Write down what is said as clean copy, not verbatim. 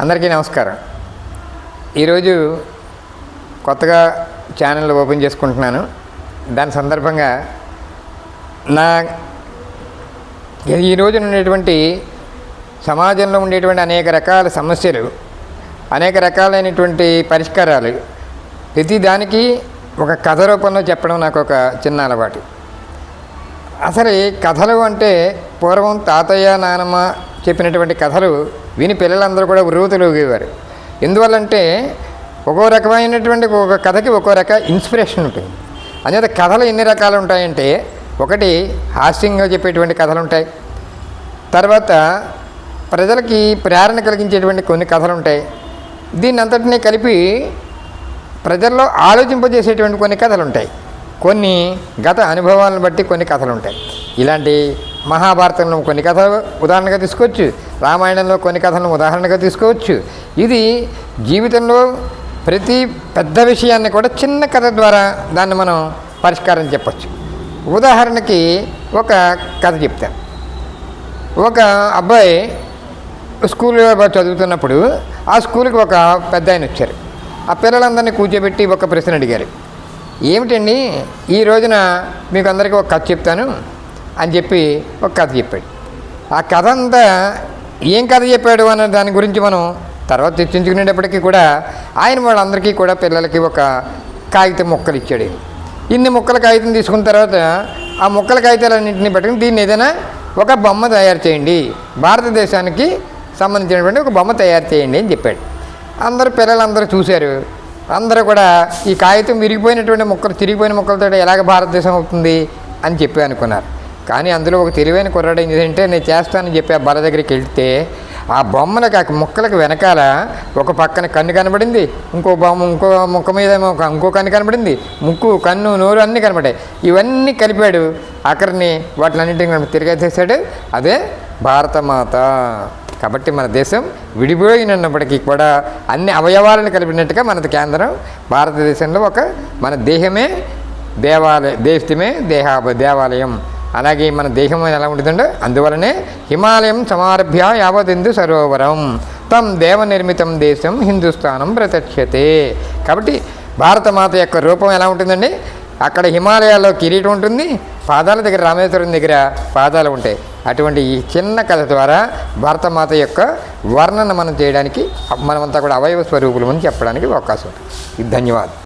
అందరికీ నమస్కారం. ఈరోజు కొత్తగా ఛానల్ ఓపెన్ చేసుకుంటున్నాను. దాని సందర్భంగా ఈ రోజున ఉండేటువంటి సమాజంలో ఉండేటువంటి అనేక రకాల సమస్యలు, అనేక రకాలైనటువంటి పరిష్కారాలు ప్రతి దానికి ఒక కథ రూపంలో చెప్పడం నాకు ఒక చిన్న అలవాటు. అసలు ఈ కథలు అంటే పూర్వం తాతయ్య నానమ్మ చెప్పినటువంటి కథలు విని పిల్లలందరూ కూడా ఉర్రూతలూగేవారు. ఎందువల్లంటే ఒక్కో రకమైనటువంటి ఒక కథకి ఒక్కో రక ఇన్స్పిరేషన్ ఉంటుంది. అంచేత కథలు ఎన్ని రకాలు ఉంటాయంటే, ఒకటి హాస్యంగా చెప్పేటువంటి కథలు ఉంటాయి, తర్వాత ప్రజలకి ప్రేరణ కలిగించేటువంటి కొన్ని కథలు ఉంటాయి, దీన్ని అంతటినీ కలిపి ప్రజల్లో ఆలోచింపజేసేటువంటి కొన్ని కథలు ఉంటాయి, కొన్ని గత అనుభవాలను బట్టి కొన్ని కథలు ఉంటాయి. ఇలాంటి మహాభారతంలో కొన్ని కథలు ఉదాహరణగా తీసుకోవచ్చు, రామాయణంలో కొన్ని కథలను ఉదాహరణగా తీసుకోవచ్చు. ఇది జీవితంలో ప్రతి పెద్ద విషయాన్ని కూడా చిన్న కథ ద్వారా దాన్ని మనం పరిష్కారం చెప్పచ్చు. ఉదాహరణకి ఒక కథ చెప్తాను. ఒక అబ్బాయి స్కూల్లో చదువుతున్నప్పుడు ఆ స్కూల్కి ఒక పెద్ద ఆయన వచ్చారు. ఆ పిల్లలందరినీ కూర్చోబెట్టి ఒక ప్రశ్న అడిగారు. ఏమిటండి, ఈ రోజున మీకు అందరికీ ఒక కథ చెప్తాను అని చెప్పి ఒక కథ చెప్పాడు. ఆ కథ అంతా ఏం కథ చెప్పాడు అన్న దాని గురించి మనం తర్వాత చర్చించుకునేటప్పటికీ కూడా ఆయన వాళ్ళందరికీ కూడా పిల్లలకి ఒక కాగితం ముక్కలు ఇచ్చాడు. ఇన్ని ముక్కల కాగితం తీసుకున్న తర్వాత ఆ ముక్కల కాగితాలన్నింటినీ పట్టుకుని దీన్ని ఏదైనా ఒక బొమ్మ తయారు చేయండి, భారతదేశానికి సంబంధించినటువంటి ఒక బొమ్మ తయారు చేయండి అని చెప్పాడు. పిల్లలందరూ చూశారు. అందరూ కూడా ఈ కాగితం విరిగిపోయినటువంటి ముక్కలు, చిరిగిపోయిన ముక్కలతో ఎలాగ భారతదేశం అవుతుంది అని చెప్పి అనుకున్నారు. కానీ అందులో ఒక తెలివైన కుర్రాడు ఏం చేసిందంటే, నేను చేస్తానని చెప్పి ఆ బల దగ్గరికి వెళ్తే ఆ బొమ్మలకి ఆ ముక్కలకి వెనకాల ఒక పక్కన కన్ను కనబడింది, ఇంకో ముక్క మీద ఇంకో కన్ను కనబడింది, ముక్కు కన్ను నోరు అన్నీ కనబడ్డాయి. ఇవన్నీ కలిపాడు. అక్కడిని వాటిలన్నింటినీ తిరిగేసేసాడు. అదే భారతమాత. కాబట్టి మన దేశం విడిపోయినప్పటికీ కూడా అన్ని అవయవాలను కలిపినట్టుగా మనది కేంద్రం భారతదేశంలో మన దేహమే దేశమే దేవాలయం. అలాగే మన దేహం ఎలా ఉంటుందంటే, అందువలనే హిమాలయం సమారభ్య యావదెందు సరోవరం తం దేవ నిర్మితం దేశం హిందుస్థానం ప్రత్యక్షతే. కాబట్టి భారతమాత యొక్క రూపం ఎలా ఉంటుందండి, అక్కడ హిమాలయాల్లో కిరీటం ఉంటుంది, పాదాల దగ్గర రామేశ్వరం దగ్గర పాదాలు ఉంటాయి. అటువంటి ఈ చిన్న కథ ద్వారా భారతమాత యొక్క వర్ణన మనం చేయడానికి, మనమంతా కూడా అవయవ స్వరూపులు అని చెప్పడానికి అవకాశం ఉంటుంది. ధన్యవాదాలు.